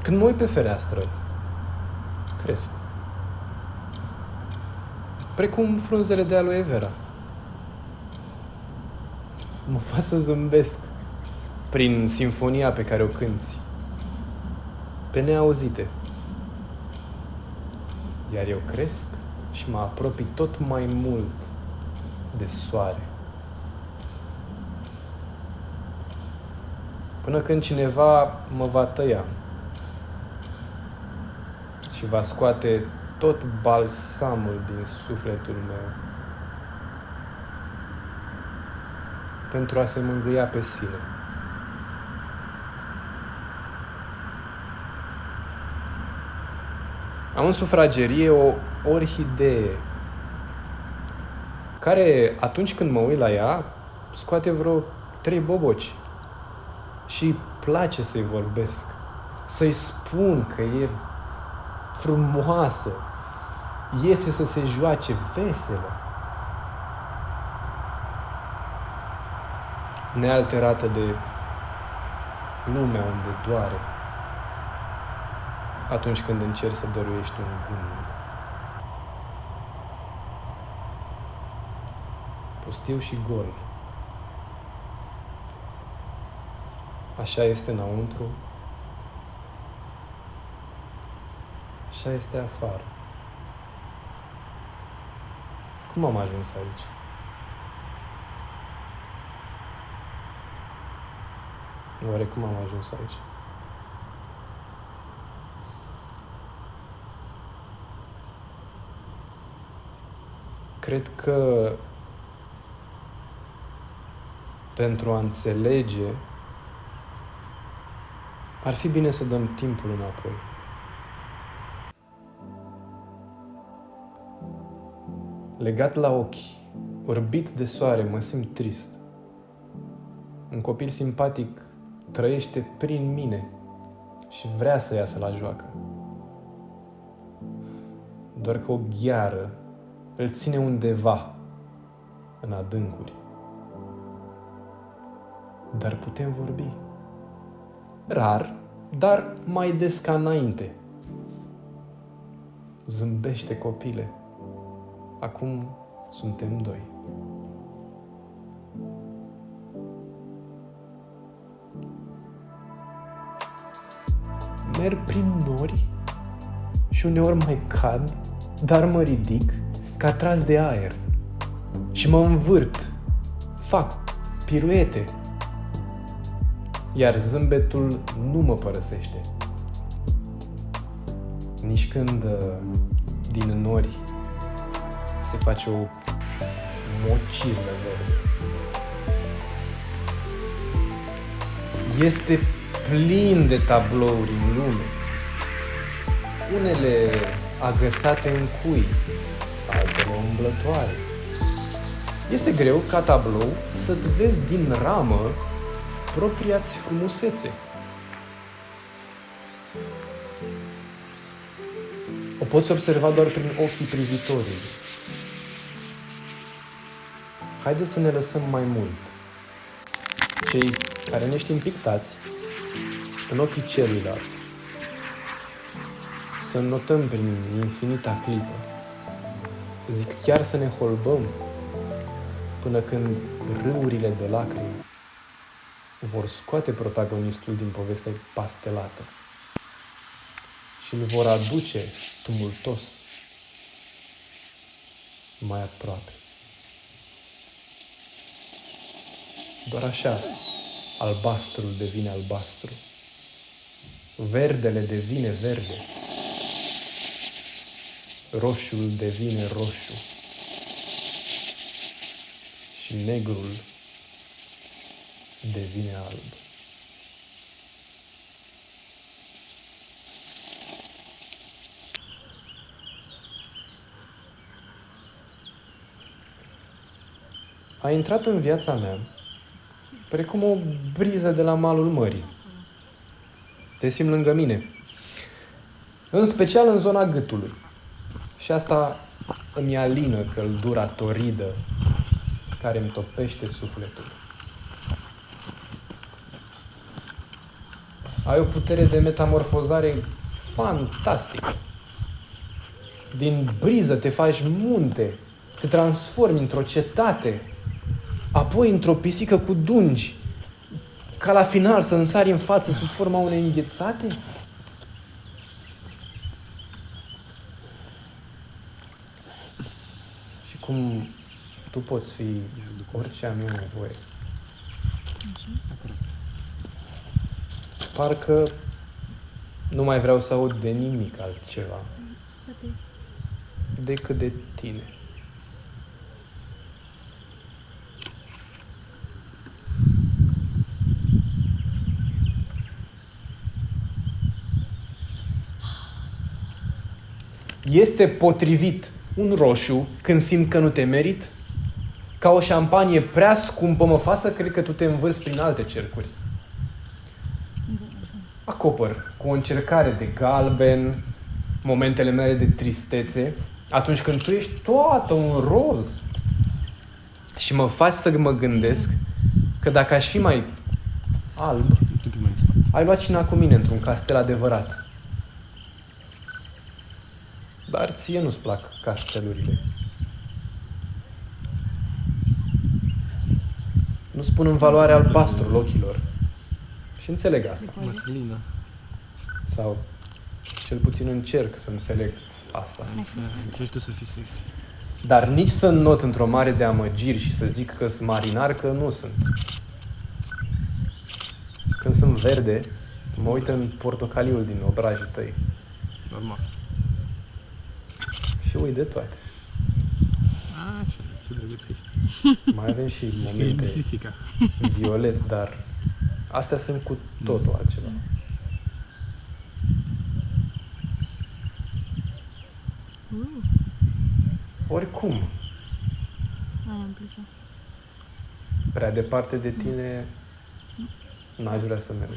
Când mă uit pe fereastră, cresc. Precum frunzele de aloe vera. Mă fac să zâmbesc prin simfonia pe care o cânti, pe neauzite. Iar eu cresc și mă apropii tot mai mult de soare. Până când cineva mă va tăia și va scoate tot balsamul din sufletul meu pentru a se mângâia pe sine. Am în sufragerie o orhidee care, atunci când mă uit la ea, scoate vreo 3 boboci și place să-i vorbesc, să-i spun că e frumoasă, iese să se joace veselă, nealterată de lumea unde doare, atunci când încerci să dăruiești un gând. Pustiu și gol. Așa este înăuntru, așa este afară. Cum am ajuns aici? Oare cum am ajuns aici? Cred că pentru a înțelege ar fi bine să dăm timpul înapoi. Legat la ochi, orbit de soare, mă simt trist. Un copil simpatic trăiește prin mine și vrea să iasă la joacă. Doar că o gheară îl ține undeva în adâncuri. Dar putem vorbi. Rar, dar mai des ca înainte. Zâmbește, copile. Acum suntem 2. Merg prin nori și uneori mai cad, dar mă ridic ca tras de aer și mă învârt, fac piruete, iar zâmbetul nu mă părăsește. Nici când din nori se face o mocirlă verde. Este plin de tablouri în lume, unele agățate în cui, altele umblătoare. Este greu ca tablou să-ți vezi din ramă propria-ți frumusețe. O poți observa doar prin ochii privitorii. Haideți să ne lăsăm mai mult. Cei care ne știm pictați în ochii celuilalt. Să notăm prin infinita clipă. Zic chiar să ne holbăm până când râurile de lacrimi vor scoate protagonistul din povestea pastelată și îl vor aduce tumultos mai aproape. Doar așa albastrul devine albastru, verdele devine verde, roșiul devine roșu și negrul devine alb. A intrat în viața mea precum o briză de la malul mării. Te simt lângă mine, în special în zona gâtului. Și asta îmi alină căldura toridă care îmi topește sufletul. Ai o putere de metamorfozare fantastică. Din briză te faci munte, te transformi într-o cetate, apoi într-o pisică cu dungi, ca la final să însari în față sub forma unei înghețate? Și cum tu poți fi orice am eu nevoie. Parcă nu mai vreau să aud de nimic altceva decât de tine. Este potrivit un roșu când simt că nu te merit? Ca o șampanie prea scumpă mă fa să cred că tu te învârți prin alte cercuri. Acopăr cu o încercare de galben momentele mele de tristețe atunci când tu ești toată un roz și mă faci să mă gândesc că dacă aș fi mai alb, ai luat cina cu mine într-un castel adevărat. Dar ție nu-ți plac castelurile. Nu spun în valoare albastrul ochilor. Și înțeleg asta. Măslină. Sau cel puțin încerc să înțeleg asta. Încerci tu să fii sexy. Dar nici să not într-o mare de amăgiri și să zic că sunt marinar, că nu sunt. Când sunt verde, mă uit în portocaliul din obrajii tăi. Normal. Și uit de toate. Așa, ce drăguț ești. Mai avem și Ești momente sisica. violet, dar astea sunt cu totul altceva. Oricum, Aia îmi place. prea departe de tine n-aș vrea să merg.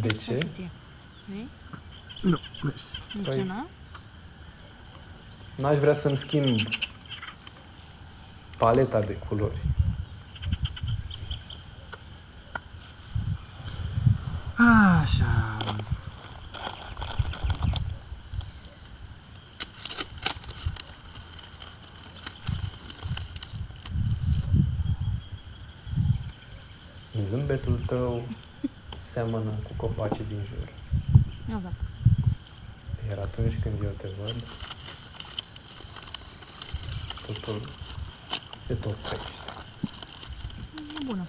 De ce? Vrei? Nu, mersi. De Păi- ce nu? N-aș vrea să-mi schimb paleta de culori. Așa. Zâmbetul tău seamănă cu copacii din jur. Exact. Iar atunci când eu te văd, totul se topește. E bună.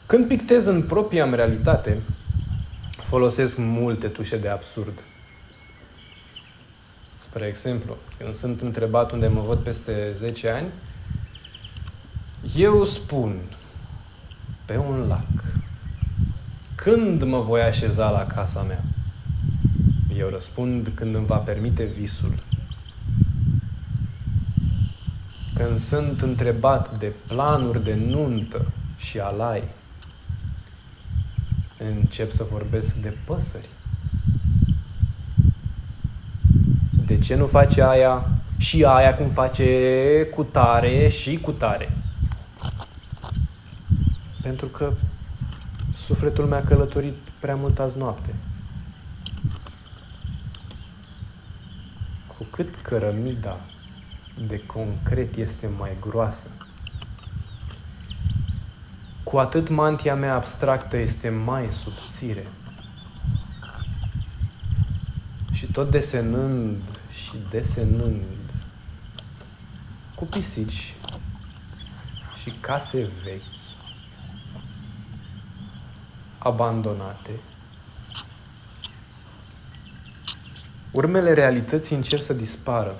Când pictez în propria mea realitate, folosesc multe tușe de absurd. Spre exemplu, când sunt întrebat unde mă văd peste 10 ani, eu spun pe un lac. Când mă voi așeza la casa mea? Eu răspund când îmi va permite visul. Când sunt întrebat de planuri de nuntă și alai, încep să vorbesc de păsări. De ce nu face aia și aia cum face cu tare și cu tare? Pentru că sufletul meu a călătorit prea mult azi noapte. Cu cât cărămida de concret este mai groasă, cu atât mantia mea abstractă este mai subțire. Și tot desenând și desenând, cu pisici și case vechi, abandonate, urmele realității încep să dispară,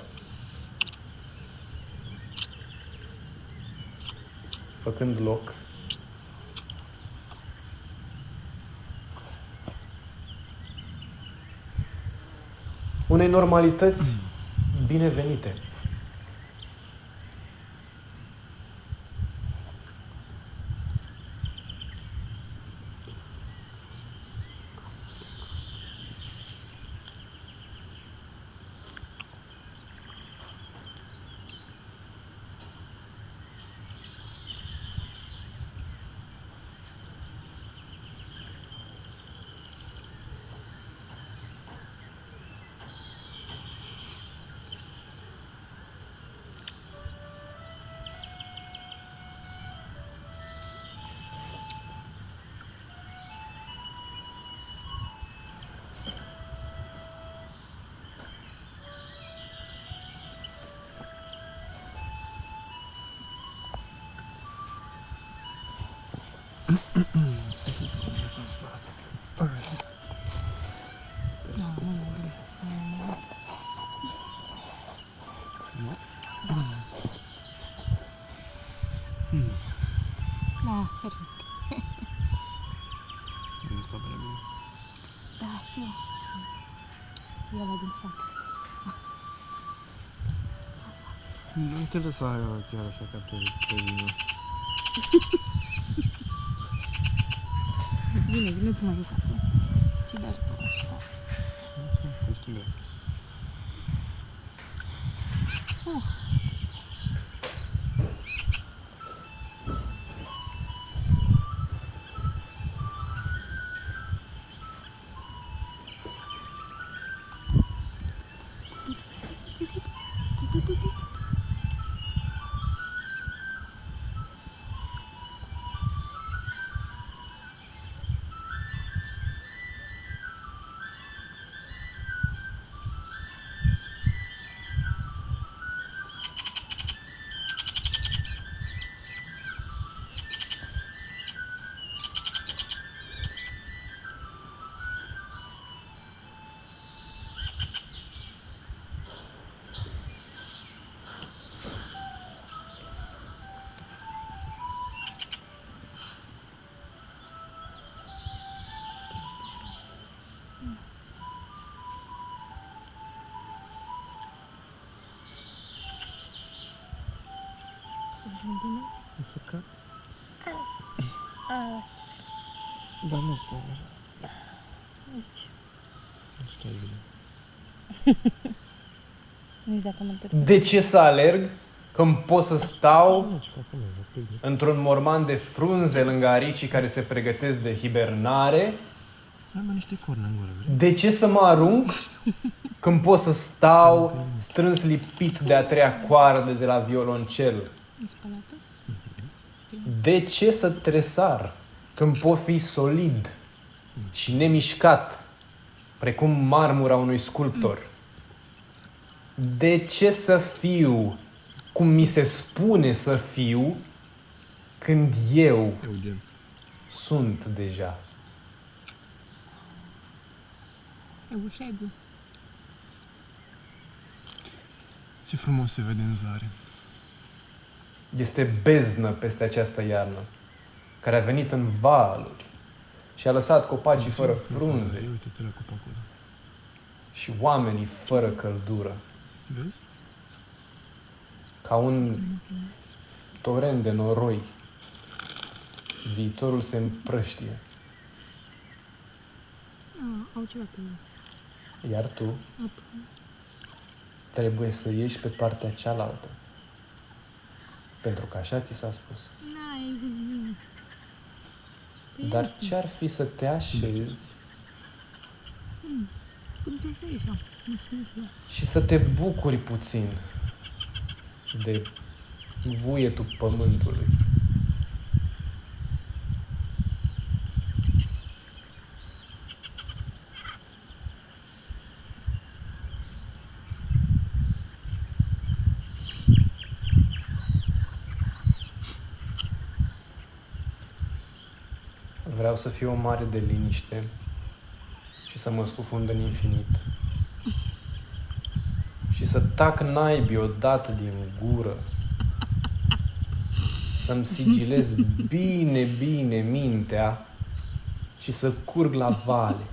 făcând loc unei normalități binevenite. Da, nu, da, perfect. Nu stau prea bine. Da, știu. E ăla din spate. Nu te lăsa chiar așa ca pe vină. Bine tu mai față. Ce dar stau așa. Nu știu bine. Bine? Usucat? Dar nu stai așa. Aici. Nu stai bine. Nici dacă mă întorc. De ce să alerg când pot să stau Nu, și acolo, pe bine. într-un morman de frunze lângă aricii care se pregătesc de hibernare? Hai mă niște corne în gură, vrei? De ce să mă arunc când pot să stau strâns lipit de a treia coardă de la violoncel? E spălată? De ce să tresar când pot fi solid și nemișcat, precum marmura unui sculptor? De ce să fiu cum mi se spune să fiu când eu Eugen. sunt deja? Eusebiu. Ce frumos se vede în zare. Este beznă peste această iarnă, care a venit în valuri și a lăsat copacii fără frunze Uite-te la copacul ăla. și oamenii fără căldură, Vezi? ca un torent de noroi. Viitorul se împrăștie, Au ceva pe el. iar tu trebuie să ieși pe partea cealaltă, pentru că așa ți s-a spus. N-ai văzut bine. Dar ce-ar fi să te așezi Cum să fie așa? Nu știu. și să te bucuri puțin de vuietul pământului? Vreau să fiu o mare de liniște și să mă scufund în infinit. Și să tac naibii odată din gură. Să-mi sigilez bine, bine mintea și să curg la vale.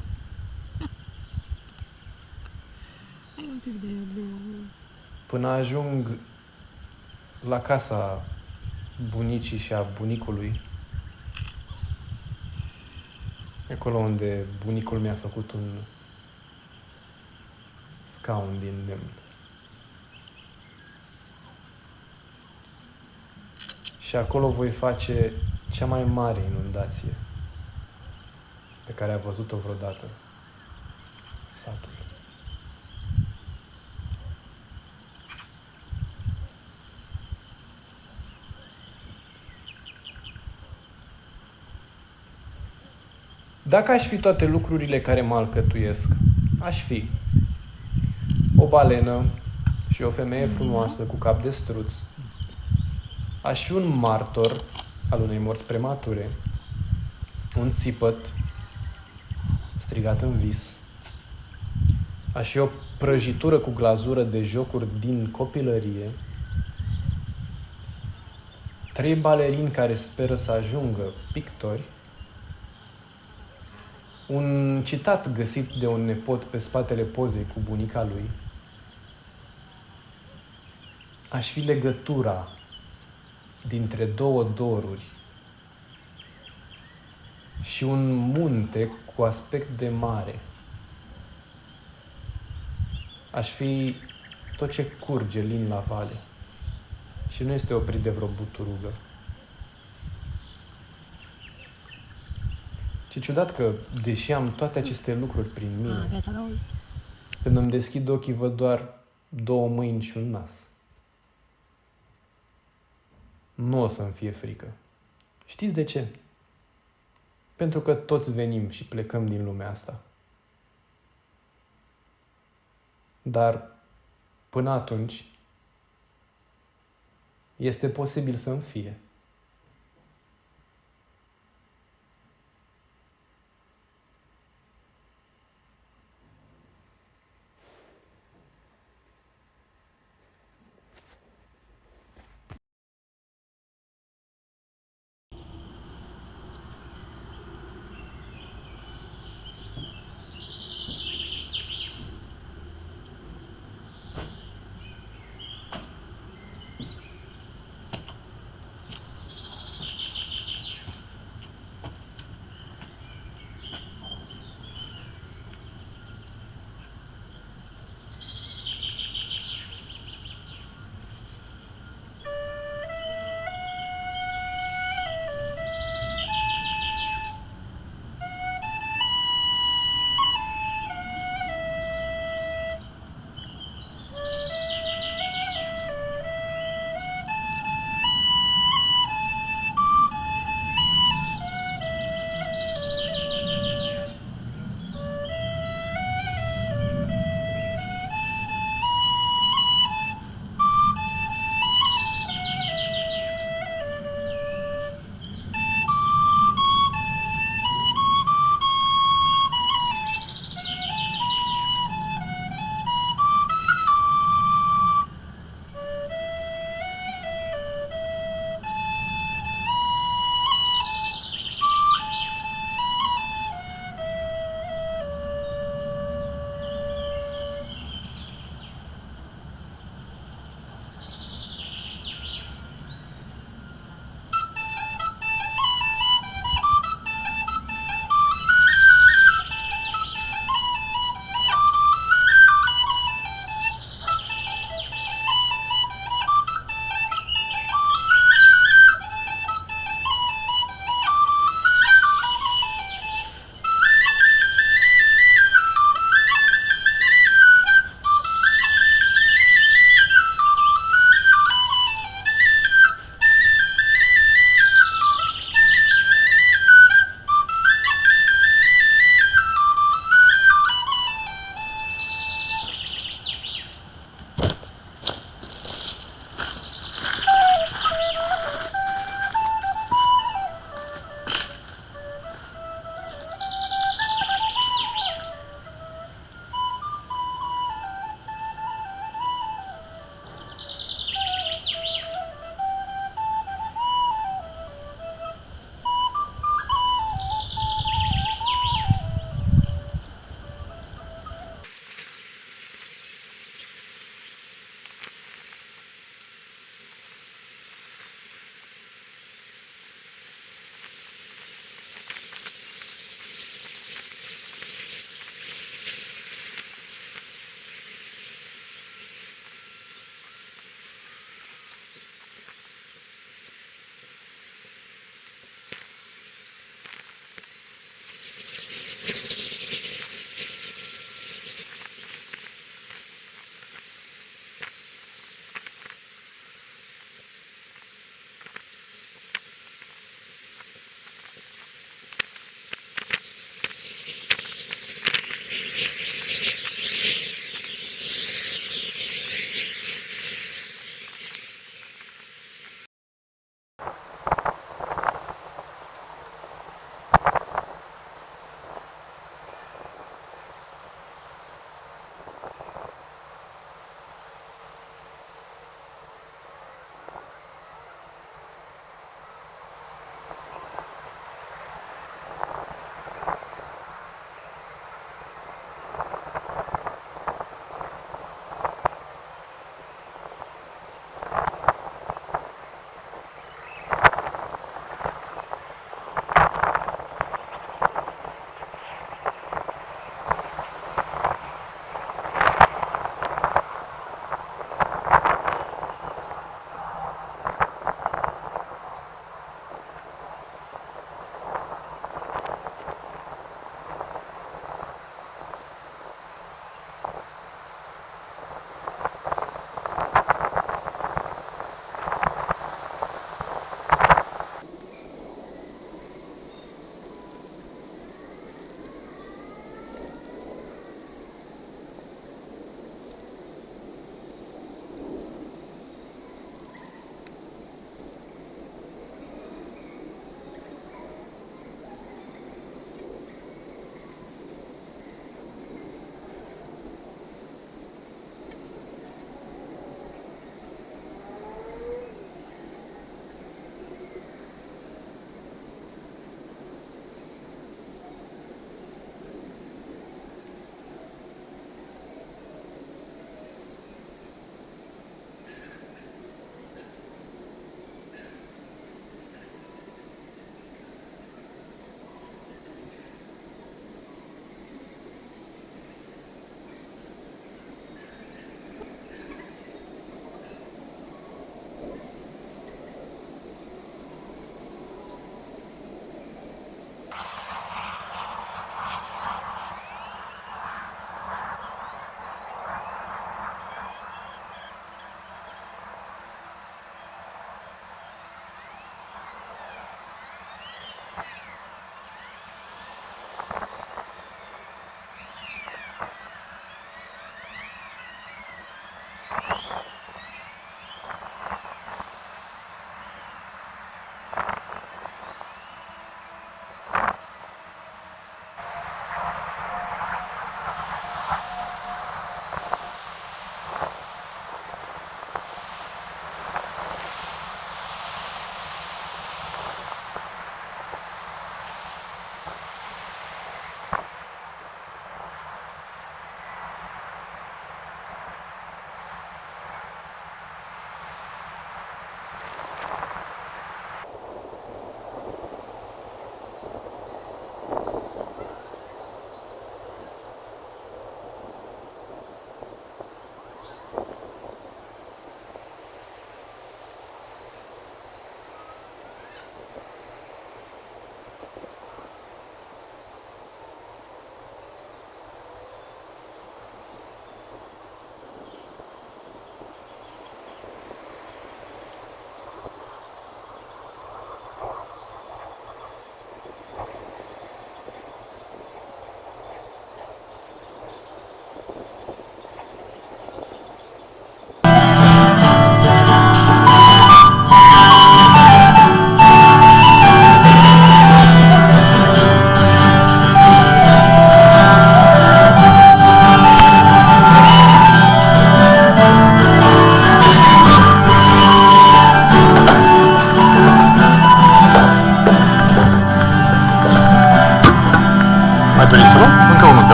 pic de... până ajung la casa bunicii și a bunicului, acolo unde bunicul mi-a făcut un scaun din lemn. Și acolo voi face cea mai mare inundație pe care a văzut-o vreodată satul. Dacă aș fi toate lucrurile care mă alcătuiesc, aș fi o balenă și o femeie frumoasă cu cap de struț. Aș fi un martor al unei morți premature, un țipăt strigat în vis. Aș fi o prăjitură cu glazură de jocuri din copilărie, 3 balerini care speră să ajungă pictori, un citat găsit de un nepot pe spatele pozei cu bunica lui. Aș fi legătura dintre 2 doruri și un munte cu aspect de mare. Aș fi tot ce curge lin la vale și nu este oprit de vreo buturugă. Ce ciudat că, deși am toate aceste lucruri prin mine, când îmi deschid ochii văd doar 2 mâini și un nas. Nu o să-mi fie frică. Știți de ce? Pentru că toți venim și plecăm din lumea asta. Dar, până atunci, este posibil să-mi fie.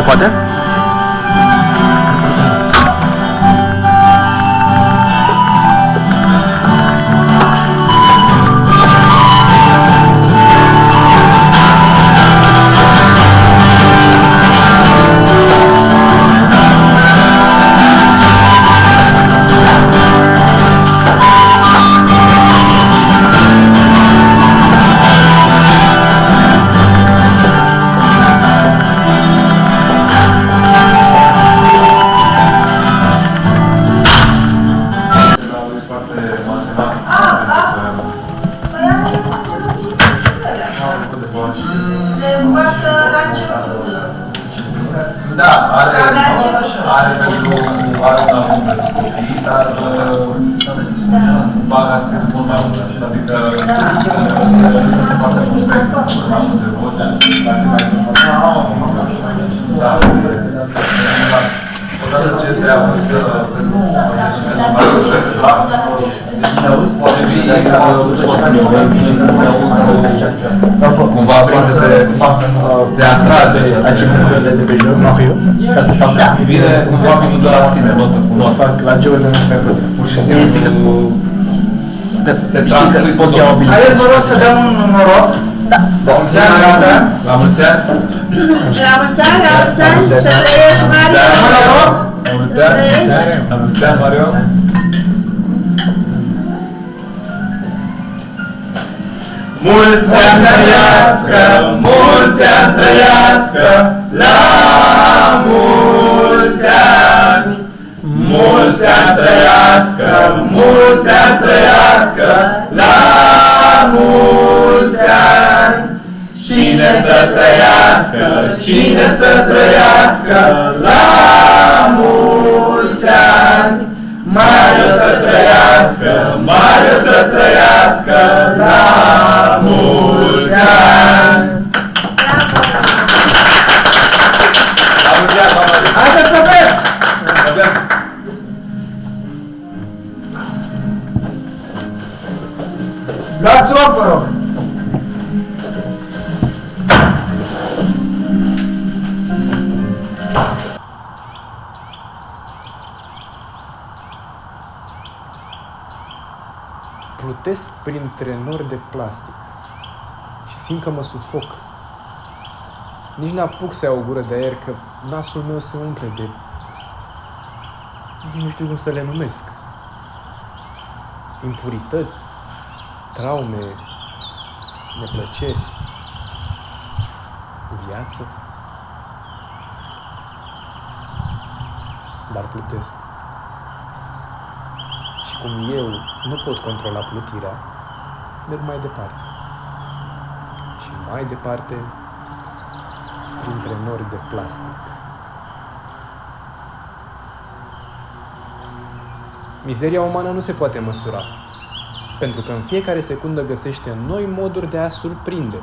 poate? Cumva vrei să te atrage achievement-urile de pe joc, nu fiu, ca să fac vine cumva vinul de la sine, notă cu notă. La joc de nu-ți mai puțin. Pur și simplu te transferi, poți ia abilități. Haideți, vă rog, să dăm un noroc. Da. La mulți ani, Rada! La mulți ani! La mulți ani, la mulți ani, să trăiești, Mario! La mulți ani! La mulți ani, Mario! Mulți ani trăiască, mulți ani trăiască, la mulți ani! Mulți ani trăiască, mulți ani trăiască, la mulți ani! Cine să trăiască, cine să trăiască, la mulți ani! Mario să trăiască, Mario să trăiască, la mulți ani! La mulți ani, mama! Haideți să bem! Să bem! Luați loc, vă rog! Plutesc printre nori de plastic și simt că mă sufoc. Nici n-apuc să iau o gură de aer, că nasul meu se umple de... Nici nu știu cum să le numesc. Impurități, traume, neplăceri, viață. dar plutesc. Și cum eu nu pot controla plutirea, merg mai departe. Și mai departe, printre nori de plastic. Mizeria umană nu se poate măsura, pentru că în fiecare secundă găsește noi moduri de a surprinde.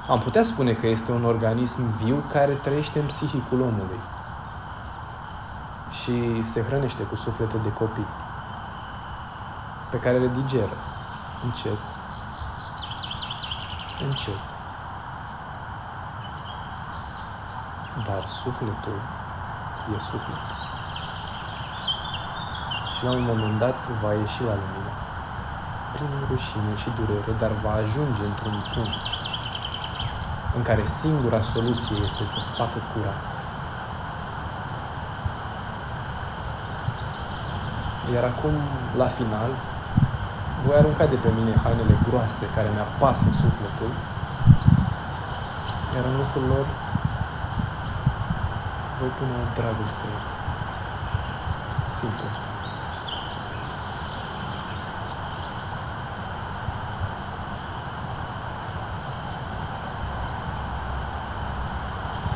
Am putea spune că este un organism viu care trăiește în psihicul omului și se hrănește cu suflete de copii, pe care le digeră, încet, încet. Dar sufletul e suflet. Și la un moment dat va ieși la lumină, prin rușine și durere, dar va ajunge într-un punct în care singura soluție este să facă curat. Iar acum, la final, voi arunca de pe mine hainele groase care mi-apasă sufletul, iar în locul lor voi pune o dragoste simplă.